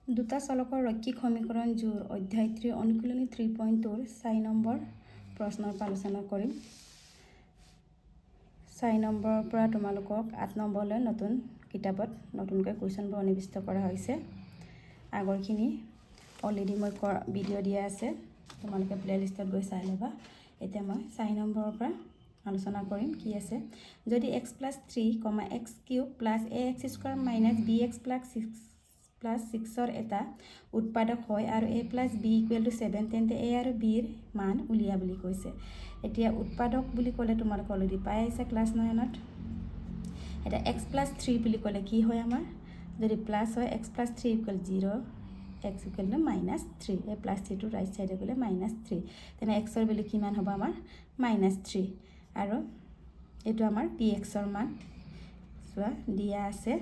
দুটা চলকৰ ৰৈখিক সমীকৰণ জোৰ অধ্যায় 3 অনুশীলনী 3.2 4 নম্বৰ প্ৰশ্নৰ আলোচনা কৰিম। 4 নম্বৰৰ পৰা তোমালোকক 8 নম্বৰলৈ নতুন কিতাপত নতুনকৈ কুৱেশ্যনবোৰ অনিবিষ্ট কৰা হৈছে। আগৰখিনি অলৰেডি মই ভিডিঅ' দিয়া আছে, তোমালোকে প্লেলিষ্টত গৈ চাই ল'বা। এতিয়া মই 4 নম্বৰৰ পৰা আলোচনা কৰিম। কি আছে, যদি x + 3, x³ + ax² - bx + 6ৰ এটা উৎপাদক হয় আৰু a + b = 7, তেন্তে a আৰু b ৰ মান উলিয়া বুলি কৈছে। এতিয়া উৎপাদক বুলি ক'লে তোমালোকে অলৰেডি পাই আহিছা ক্লাছ 9ত। এটা x + 3 বুলি ক'লে কি হয় আমাৰ, যদি প্লাছ হয় x + 3 = 0, x = -3, a + 3 টো ৰাইট চাইডে গ'লে -3, তেনে x ৰ ভেলু কিমান হ'ব আমাৰ -3, আৰু এইটো আমাৰ px ৰ মান চোৱা দিয়া আছে,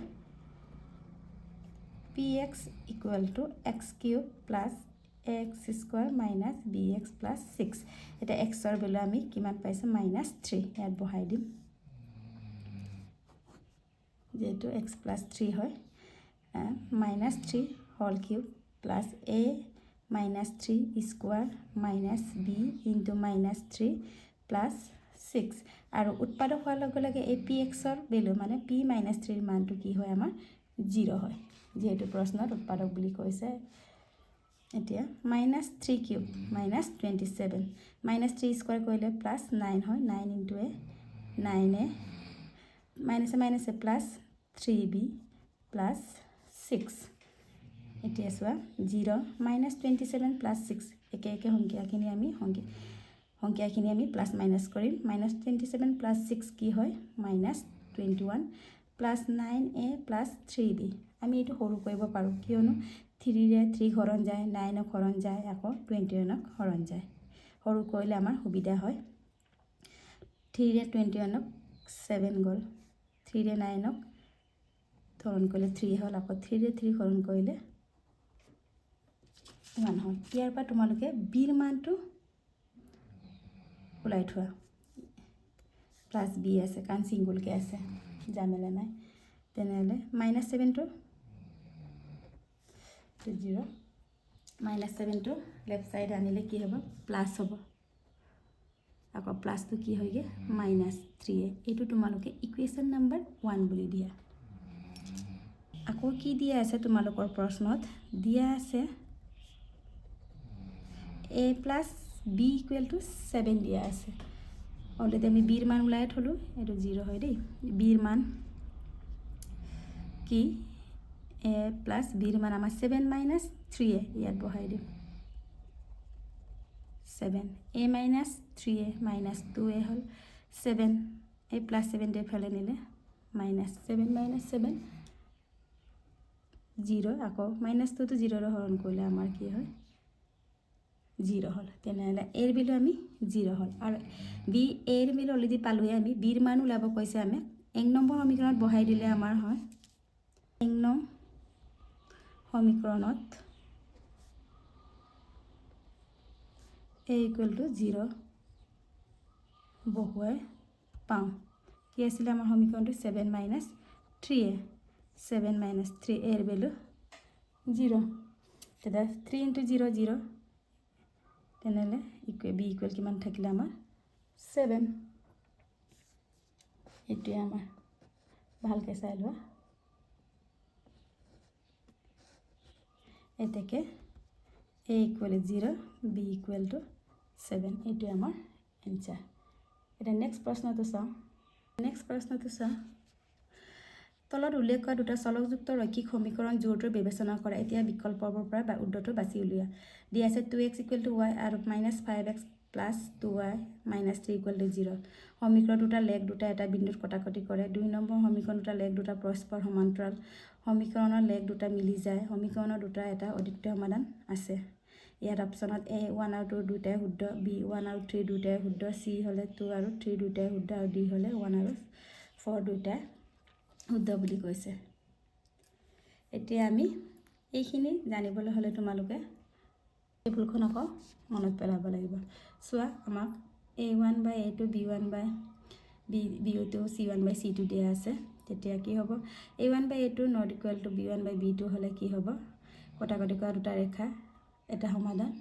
px = x³ + ax² - bx + 6। এতিয়া x ৰ ভেলু আমি কিমান পাইছোঁ, -3, ইয়াত বহাই দিম যেহেতু x + 3 হয়। -3 হোল কিউব + a - 3² - b × -3 + 6, আৰু উৎপাদক হোৱাৰ লগে লগে এই px ৰ ভেলু মানে p - 3ৰ মানটো কি হয় আমাৰ 0 হয়, যিহেতু প্ৰশ্নত উৎপাদক বুলি কৈছে। এতিয়া -3³ - -27, -3² কৰিলে +9 হয়, 9 × a 9a, -a +3b + 6। এতিয়া চোৱা 0 -27 + 6, একে একে সংখ্যাখিনি আমি প্লাছ মাইনাছ কৰিম। -27 + 6 কি হয়, -21 + 9a + 3b। আমি এইটো সৰু কৰিব পাৰোঁ, কিয়নো 3ৰে 3 হৰণ যায়, 9ক হৰণ যায়, আকৌ 21ক হৰণ যায়। সৰু কৰিলে আমাৰ সুবিধা হয়। 3ৰে 21ক 7 গ'ল, 3ৰে 9ক হৰণ কৰিলে 3 হ'ল, আকৌ 3ৰে 3 হৰণ কৰিলে 1 হ'ল। ইয়াৰ পৰা তোমালোকে বিৰ মানটো ওলাই থোৱা, +b আছে কাৰণ চিংগুলকৈ আছে, জামেলা নাই। তেনেহ'লে -7 টো 0, -7 টো লেফ্ট ছাইড আনিলে কি হ'ব, প্লাছ হ'ব, আকৌ প্লাছটো কি হয়গৈ -3a। এইটো তোমালোকে ইকুৱেশ্যন নম্বৰ 1 বুলি দিয়া। আকৌ কি দিয়া আছে তোমালোকৰ প্ৰশ্নত, দিয়া আছে a + b = 7 দিয়া আছে। অলৰেডি আমি বিৰ মান ওলাই থ'লোঁ, এইটো 0 হয় দেই। বিৰ মান কি, a + বিৰ মান আমাৰ 7 - 3a, ইয়াত বহাই দিম 7, a - 3a - 2a হ'ল 7, a + 7 এইফালে নিলে -7 - 7 0, আকৌ -2টো 0ৰে হৰণ কৰিলে আমাৰ কি হয় 0 হ'ল। তেনেহ'লে a ৰ ভেলু আমি 0 হ'ল, আৰু a ৰ ভেলু অলৰেডি পালোঁহে আমি। বিৰ মান ওলাব কৈছে আমি 1 নম্বৰ সমীকৰণত বহাই দিলে আমাৰ হয় 1 নং সমীকৰণত a = 0 বহুৱাই পাওঁ। কি আছিলে আমাৰ সমীকৰণটো, 7 - 3a, 7 - 3a ৰ ভেলু 0, তেতিয়া 3 × 0 = 0, তেনেহ'লে b = কিমান থাকিলে আমাৰ 7। এইটোৱে আমাৰ, ভালকৈ চাই লোৱা। এতেকে a = 0, b = 7, এইটোৱে আমাৰ এনচাৰ। এতিয়া নেক্সট প্ৰশ্নটো চাওঁ। তলত উল্লেখ কৰা দুটা চলকযুক্ত ৰৈখিক সমীকৰণ জোৰটোৰ বিবেচনা কৰা। এতিয়া বিকল্পবোৰ পৰা উত্তৰটো বাছি উলিওৱা। দিয়া আছে 2x = y আৰু -5x + 2y - 3 = 0। সমীকৰণ দুটা লেগ দুটা এটা বিন্দুত কটাকটি কৰে। 2 নম্বৰ সমীকৰণ দুটা লেগ দুটা পৰস্পৰ সমান্তৰাল। সমীকৰণৰ লেগ দুটা মিলি যায়। সমীকৰণৰ দুটা এটা অদ্বিতীয় সমাধান আছে। ইয়াত অপশ্যনত a 1 আৰু 2 দুয়োটাই শুদ্ধ, b 1 আৰু 3 দুয়োটাই শুদ্ধ, c হ'লে 2 আৰু 3 দুয়োটাই শুদ্ধ, আৰু d হ'লে 1 আৰু 4 দুয়োটাই শুদ্ধ বুলি কৈছে। এতিয়া আমি এইখিনি জানিবলৈ হ'লে তোমালোকে টেবুলখন আকৌ মনত পেলাব লাগিব। চোৱা, আমাক a1/a2 b1/b2 c1/c2 দিয়া আছে। তেতিয়া কি হ'ব, a1/a2 ≠ b1/b2 হ'লে কি হ'ব, কটাকটি কৰা দুটা ৰেখা এটা সমাধান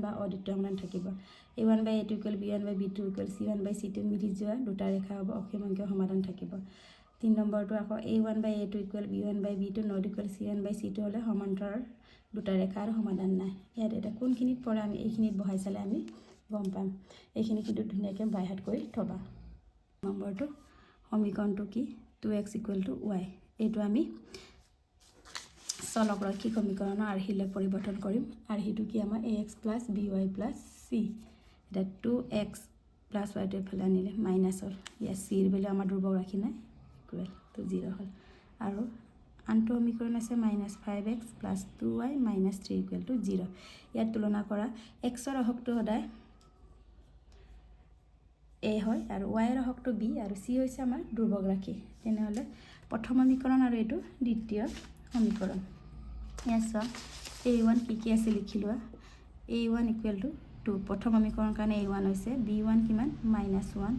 বা অদ্বিতীয় সমাধান থাকিব a1/a2 = b1/b2 = c1/c2 মিলি যোৱা দুটা ৰেখা হ'ব অসীমংখ্য সমাধান থাকিব 3 নম্বৰটো আকৌ a1/a2 = b1/b2 = c1/c2 হ'লে সমান্তৰাল দুটা ৰেখাৰ সমাধান নাই ইয়াত এটা কোনখিনিত পৰে আমি এইখিনিত বহাই চালে আমি গম পাম এইখিনি কিন্তু ধুনীয়াকৈ বাইহাত কৰি থবা নম্বৰটো সমীকৰণটো কি 2x = y এইটো আমি চলক ৰৈখিক সমীকৰণৰ আৰ্হিলৈ পৰিৱৰ্তন কৰিম আৰ্হিটো কি আমাৰ ax + by + c এটা 2x + y টো এফালে আনিলে মাইনাছ হ'ল ইয়াত c ৰ ভেলু আমাৰ ধ্ৰুৱক ৰাখি নাই ইকুৱেল টু 0 হ'ল আৰু আনটো সমীকৰণ আছে -5x + 2y - 3 = 0 ইয়াত তুলনা কৰা x ৰ অহকটো সদায় a হয় আৰু y ৰ অহকটো b আৰু c হৈছে আমাৰ ধ্ৰুৱক ৰাখি তেনেহ'লে প্ৰথম সমীকৰণ আৰু এইটো দ্বিতীয় সমীকৰণ ইয়াত চোৱা a1 কি আছে লিখি লোৱা a1 = 2 প্ৰথম সমীকৰণ কাৰণে a1 হৈছে b1 কিমান -1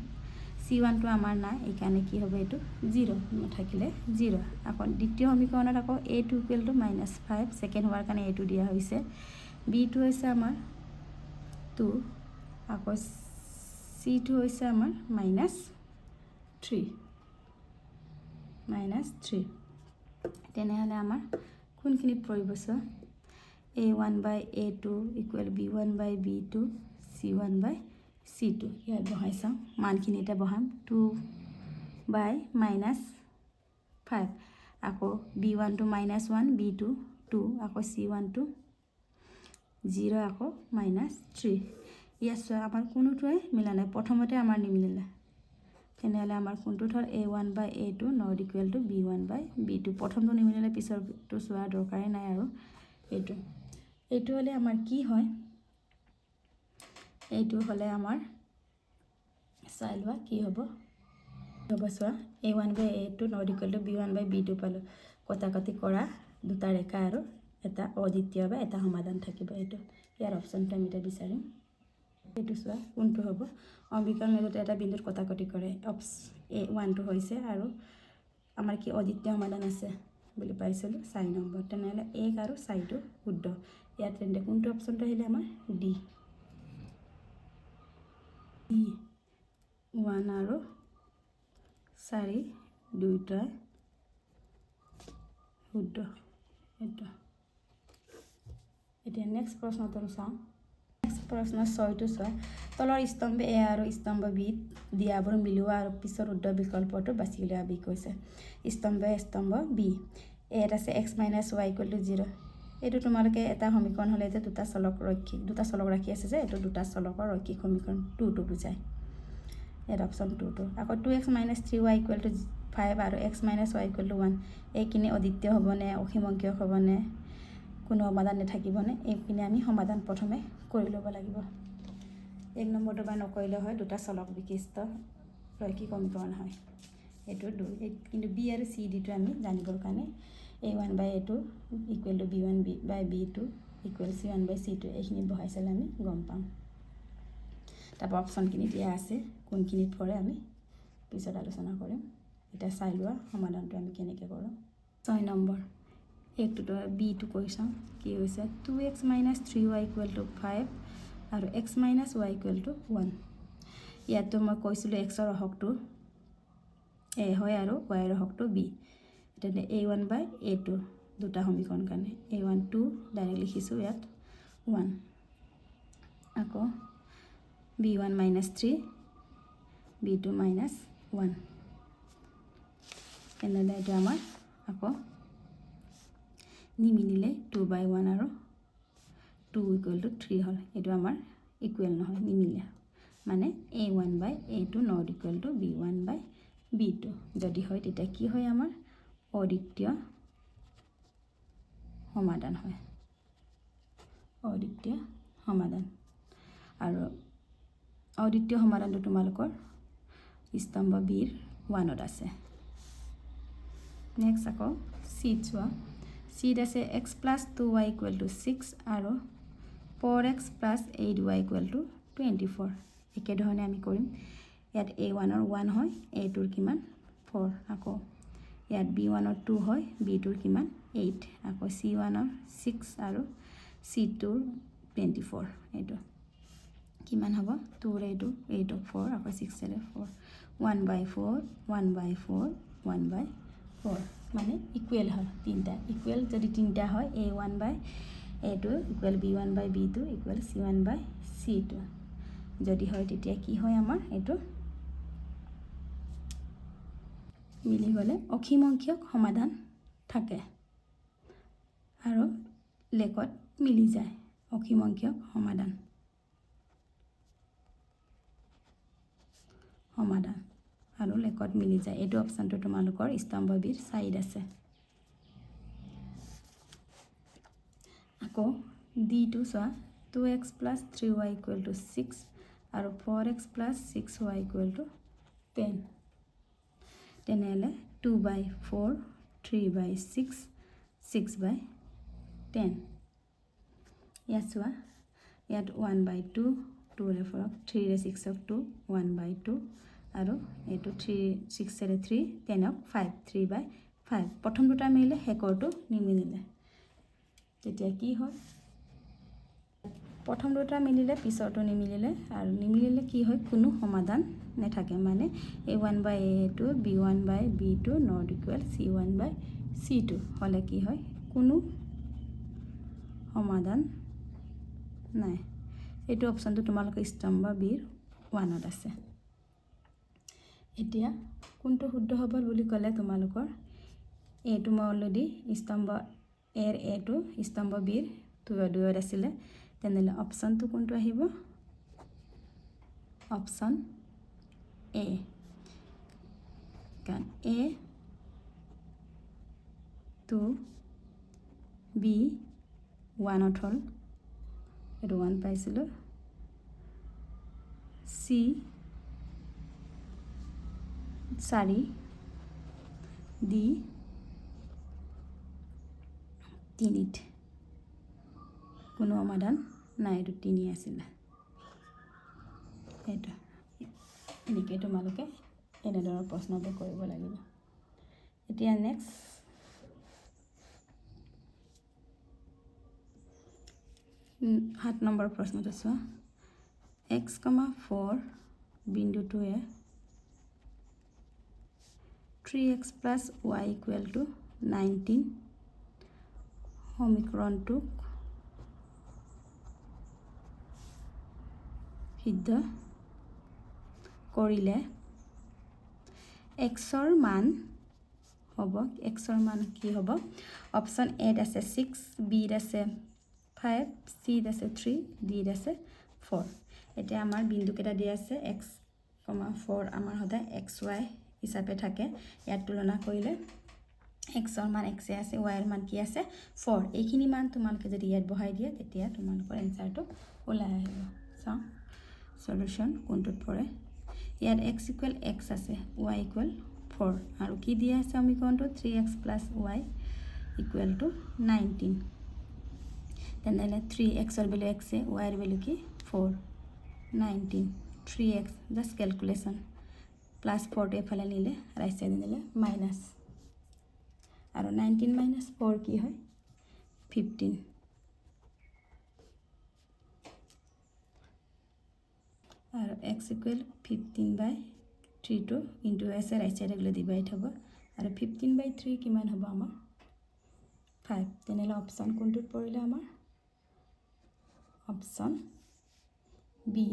c1 টো আমাৰ নাই এইকাৰণে কি হ'ব এইটো 0 নাথাকিলে 0 আকৌ দ্বিতীয় সমীকৰণত আকৌ a2 = -5 সেকেন্ড হোৱাৰ কাৰণে a2 দিয়া হৈছে b2 হৈছে আমাৰ 2 আকৌ c2 হৈছে আমাৰ -3 তেনেহ'লে আমাৰ কোনখিনিত পৰিব চোৱা a1/a2 = b1/b2 c1/c2 ইয়াত বহাই চাওঁ মানখিনি এটা বহাম 2/-5 আকৌ b1 টো -1 b2 2 আকৌ c1 টো 0 আকৌ -3 ইয়াত চোৱা আমাৰ কোনোটোৱে মিলা নাই প্ৰথমতে আমাৰ নিমিলিলে তেনেহ'লে আমাৰ কোনটোত হ'ল a1/a2 = b1/b2 প্ৰথমটো নিমিলিলে পিছৰটো চোৱা দৰকাৰে নাই আৰু এইটো হ'লে আমাৰ কি হয় এইটো হ'লে আমাৰ চাই লোৱা কি হ'ব চোৱা a1/a2 = b1/b2 পালোঁ কটাকটি কৰা দুটা ৰেখা আৰু এটা অদ্বিতীয় বা এটা সমাধান থাকিব এইটো ইয়াৰ অপশ্যনটো আমি এটা বিচাৰিম এইটো চোৱা কোনটো হ'ব সমীকৰণ মাজতে এটা বিন্দুত কটাকটি কৰে a1 টো হৈছে আৰু আমাৰ কি অদ্বিতীয় সমাধান আছে বুলি পাইছিলোঁ 4 নম্বৰ তেনেহ'লে 1 আৰু 4 টো শুদ্ধ ইয়াত তেন্তে কোনটো অপশ্যনটো আহিলে আমাৰ ডি 1 আৰু 4 দুইটা শুদ্ধ এইটো এতিয়া নেক্সট প্ৰশ্নটো চাওঁ প্ৰশ্ন 6টো চোৱা তলৰ স্তম্ভ a আৰু স্তম্ভ b দিয়াবোৰ মিলোৱা আৰু পিছৰ শুদ্ধ বিকল্পটো বাছি উলিয়াবি কৈছে স্তম্ভ a স্তম্ভ b ইয়াত আছে x - y = 0 এইটো তোমালোকে এটা সমীকৰণ হ'লে যে দুটা চলক ৰাখি আছে যে এইটো দুটা চলকৰ ৰৈখিক সমীকৰণ 2টো বুজায় ইয়াত অপশ্যন 2টো আকৌ 2x - 3y = 5 আৰু x - y = 1 এইখিনি অদ্বিতীয় হ'বনে অসীমংখ্যক হ'বনে কোনো সমাধান নাথাকিবনে এইখিনি আমি সমাধান প্ৰথমে কৰি ল'ব লাগিব 1 নম্বৰটো বা নকৰিলে হয় দুটা চলক বিশিষ্ট ৰৈখিক সমীকৰণ হয় এইটো 2 কিন্তু b আৰু c ডিটো আমি জানিবৰ কাৰণে a1/a2 = b1/b2 = c1/c2 এইখিনি বহাই চালে আমি গম পাম তাৰপৰা অপশ্যনখিনি দিয়া আছে কোনখিনিত পৰে আমি পিছত আলোচনা কৰিম এটা চাই লোৱা সমাধানটো আমি কেনেকৈ কৰোঁ 6 নম্বৰ এইটোতো b টো কৰি চাওঁ কি হৈছে 2x - 3y = 5 আৰু x - y = 1 ইয়াতো মই কৈছিলোঁ x ৰ অহকটো a হয় আৰু y ৰ অহকটো b তেন্তে a1/a2 দুটা সমীকৰণ কাৰণে a1 2 ডাইৰেক্ট লিখিছোঁ ইয়াত 1 আকৌ b1 - 3 b2 - 1 তেনেহ'লে এইটো আমাৰ আকৌ নিমিলিলে 2/1 আৰু 2 = 3 হ'ল এইটো আমাৰ ইকুৱেল নহয় নিমিলে মানে a1/a2 = b1/b2 যদি হয় তেতিয়া কি হয় আমাৰ অদ্বিতীয় সমাধান হয় অদ্বিতীয় সমাধান আৰু অদ্বিতীয় সমাধানটো তোমালোকৰ স্তম্ভ বিৰ 1ত আছে নেক্সট আকৌ চিত চোৱা চিত আছে x + 2y = 6 আৰু 4x + 8y = 24 একেধৰণে আমি কৰিম ইয়াত a1 ৰ 1 হয় a2 ৰ কিমান 4 আকৌ ইয়াত b1 ৰ 2 হয় b2 ৰ কিমান 8 আকৌ C1ৰ 6 আৰু C2ৰ 24 এইটো কিমান হ'ব 2 এইটো 8 4 আকৌ 6 4 1/4 1/4 1/4 মানে ইকুৱেল হয় তিনিটা ইকুৱেল যদি তিনিটা হয় A1/A2 equal B1/B2 equal C1/C2 যদি হয় তেতিয়া কি হয় আমাৰ এইটো মিলি গ'লে অসীম অংকীয় সমাধান থাকে আৰু লেখত মিলি যায় অসীম অংকীয় সমাধান আৰু লেখত মিলি যায় এইটো অপচনটো তোমালোকৰ স্তম্ভ বিৰ সাইড আছে আকৌ D2 চোৱা 2x + 3y = 6 আৰু 4x + 6y = 10 তেনেহ'লে 2/4 3/6 6/10 ইয়াত চোৱা ইয়াত 1/2 2 3 6 2 1/2 আৰু এইটো 3 6 3 10 5 3/5 প্ৰথম দুটা মিলিলে হেকৰটো নিমিলিলে তেতিয়া কি হয় প্ৰথম দুটা মিলিলে পিছৰটো নিমিলিলে আৰু নিমিলিলে কি হয় কোনো সমাধান নাথাকে মানে A1/A2 B1/B2 not equal C1/C2 হলে কি হয় কোনো সমাধান নাই এইটো অপচনটো তোমালোকৰ স্তম্ভ বিৰ 1ত আছে এতিয়া কোনটো শুদ্ধ হ'ব বুলি ক'লে তোমালোকৰ এইটো মই অলৰেডি স্তম্ভ এৰ এটো স্তম্ভ বিৰ 2ত আছিলে তেনেহ'লে অপচনটো কোনটো আহিব অপচন এ কাৰণ এ টু বি 1ত হ'ল এইটো 1 পাইছিলোঁ চি 4 ডি 3ত কোনো সমাধান নাই এইটো 3 আছিলে এইটো এনেকৈ তোমালোকে এনেধৰণৰ প্ৰশ্নটো কৰিব লাগিব এতিয়া নেক্সট 7 নম্বৰ প্ৰশ্নটো চোৱা x, 4 বিন্দুটোৱে 3x + y = 19 সমীকৰণটোক সিদ্ধ কৰিলে xৰ মান হ'ব xৰ মান কি হ'ব অপচন এত আছে 6 বিত আছে 5 চিত আছে 3 ডিত আছে 4 এতিয়া আমাৰ বিন্দু কেইটা দিয়া আছে x, 4 আমাৰ সদায় xy হিচাপে থাকে ইয়াত তুলনা কৰিলে xৰ মান x আছে y ৰ মান কি আছে 4 এইখিনি মান তোমালোকে যদি ইয়াত বহাই দিয়া তেতিয়া তোমালোকৰ এনসাৰটো ওলাই আহিব চাও সলিউশন কোনটোত পৰে ইয়াত x = x আছে y = 4 আৰু কি দিয়া আছে সমীকৰণটো 3x + y = 19 তেনেহ'লে 3x ৰ ভ্যালু x y ৰ ভ্যালু কি 4 19 3x জাস্ট ক্যালকুলেশন +4 এফালে নিলে ৰাইট সাইড নিলে মাইনাস আৰু 19 - 4 কি হয় 15 আৰু x = 15/3 টো ইনটু আছে ৰাইট সাইডে গলে ডিভাইড হ'ব আৰু 15/3 কিমান হ'ব আমাৰ 5 তেনেহ'লে অপচন কোনটোত পৰিলে আমাৰ অপচন বি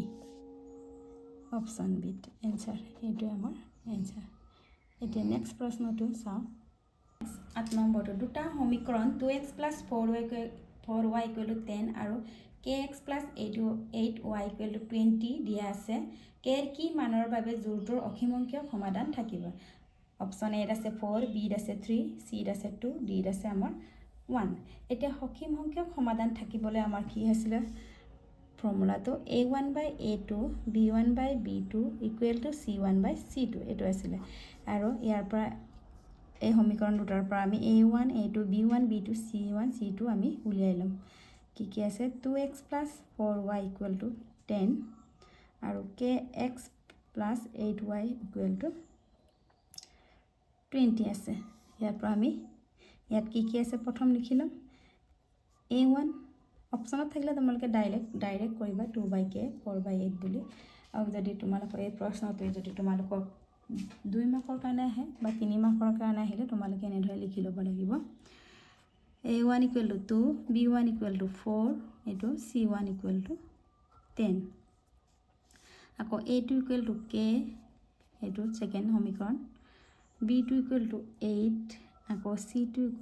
অপচন বিত এনসাৰ এইটো আমাৰ এনসাৰ এতিয়া নেক্সট প্ৰশ্নটো চাও 8 নম্বৰটো দুটা সমীকৰণ 2x + 4y = 10 আৰু kx + 8y = 20 দিয়া আছে k ৰ কি মানৰ বাবে জোৰটোৰ অসীম অংকীয় সমাধান থাকিব অপচন এত আছে 4 বিত আছে 3 চিত আছে 2 ডিত আছে আমাৰ 1 এতিয়া অসীম অংকীয় সমাধান থাকিবলৈ আমাৰ কি আছিল ফৰ্মুলাটো a1/a2 b1/b2 = c1/c2 এটো আছিল আৰু ইয়াৰ পৰা এই সমীকৰণ দুটাৰ পৰা আমি a1 a2 b1 b2 c1 c2 আমি উলিয়াই লম কি আছে 2x + 4y = 10 আৰু kx + 8y = 20 আছে ইয়াৰ পৰা আমি ইয়াত কি আছে প্ৰথম লিখি ল'ম A1 অপশ্যনত থাকিলে তোমালোকে ডাইৰেক্ট কৰিবা 2/k 4/8 বুলি আৰু যদি তোমালোকৰ এই প্ৰশ্নটোৱে যদি তোমালোকৰ 2 মাৰ্কৰ কাৰণে আহে বা 3 মাৰ্কৰ কাৰণে আহিলে তোমালোকে এনেদৰে লিখি ল'ব লাগিব A1 = 2 B1 = 4 এইটো C1 = 10 আকৌ A2 = k এইটো সেকেন্ড সমীকৰণ B2 = 8 আকৌ C2 =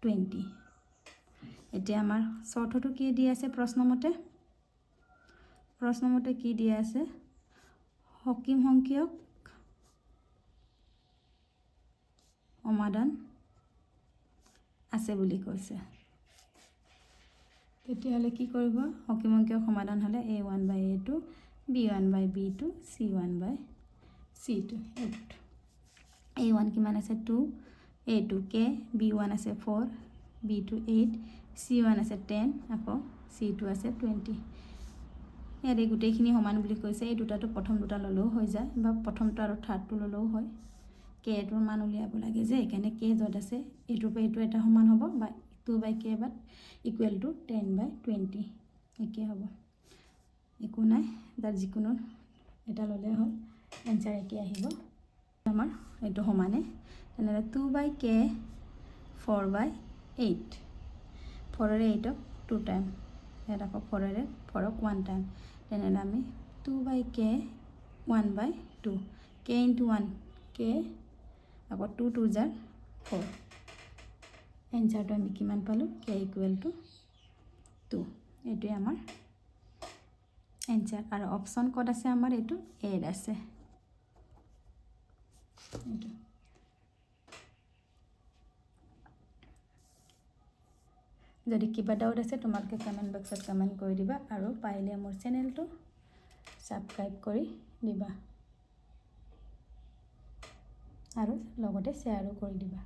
20 এতিয়া আমাৰ চৰ্তটো কি দিয়া আছে প্ৰশ্নমতে কি দিয়া আছে সকিম সংখ্যক সমাধান আছে বুলি কৈছে তেতিয়াহ'লে কি কৰিব সকিম সংখ্যক সমাধান হ'লে A1/A2 B1/B2 C1/C2 A1 কিমান আছে 2 A2 k B1 আছে 4 B2 8 C1 আছে 10 আকৌ C2 আছে 20 ইয়াৰে গোটেইখিনি সমান বুলি কৈছে এই দুটাটো প্ৰথম দুটা ল'লেও হৈ যায় বা প্ৰথমটো আৰু থাৰ্ডটো ল'লেও হয় k টোৰ মান উলিয়াব লাগে যে এখানে k য'ত আছে এইটোৰ পৰা এইটো এটা সমান হ'ব বা 2/k বাট ইকুৱেল টু 10/20 একে হ'ব একো নাই যাৰ যিকোনো এটা ল'লে হ'ল এনসাৰ একে আহিব আমাৰ এইটো সমানে তেনেহ'লে 2/k 4/8 4ৰে 8ক 2 টাইম ইয়াত আকৌ 4ৰে 4ক 1 টাইম তেনেহ'লে আমি 2/k 1/2 k × 1 k আকৌ 2 2 জাৰ 4 এনসাৰটো আমি কিমান পালোঁ k = 2 এইটোৱে আমাৰ এনসাৰ আৰু অপশ্যন ক'ত আছে আমাৰ এইটো a আছে এইটো যদি কিবা ডাউট আছে তোমালোকে কমেন্ট বক্সত কমেন্ট কৰি দিবা আৰু পাৰিলে মোৰ চেনেলটো সাবস্ক্ৰাইব কৰি দিবা আৰু লগতে শ্বেয়াৰো কৰি দিবা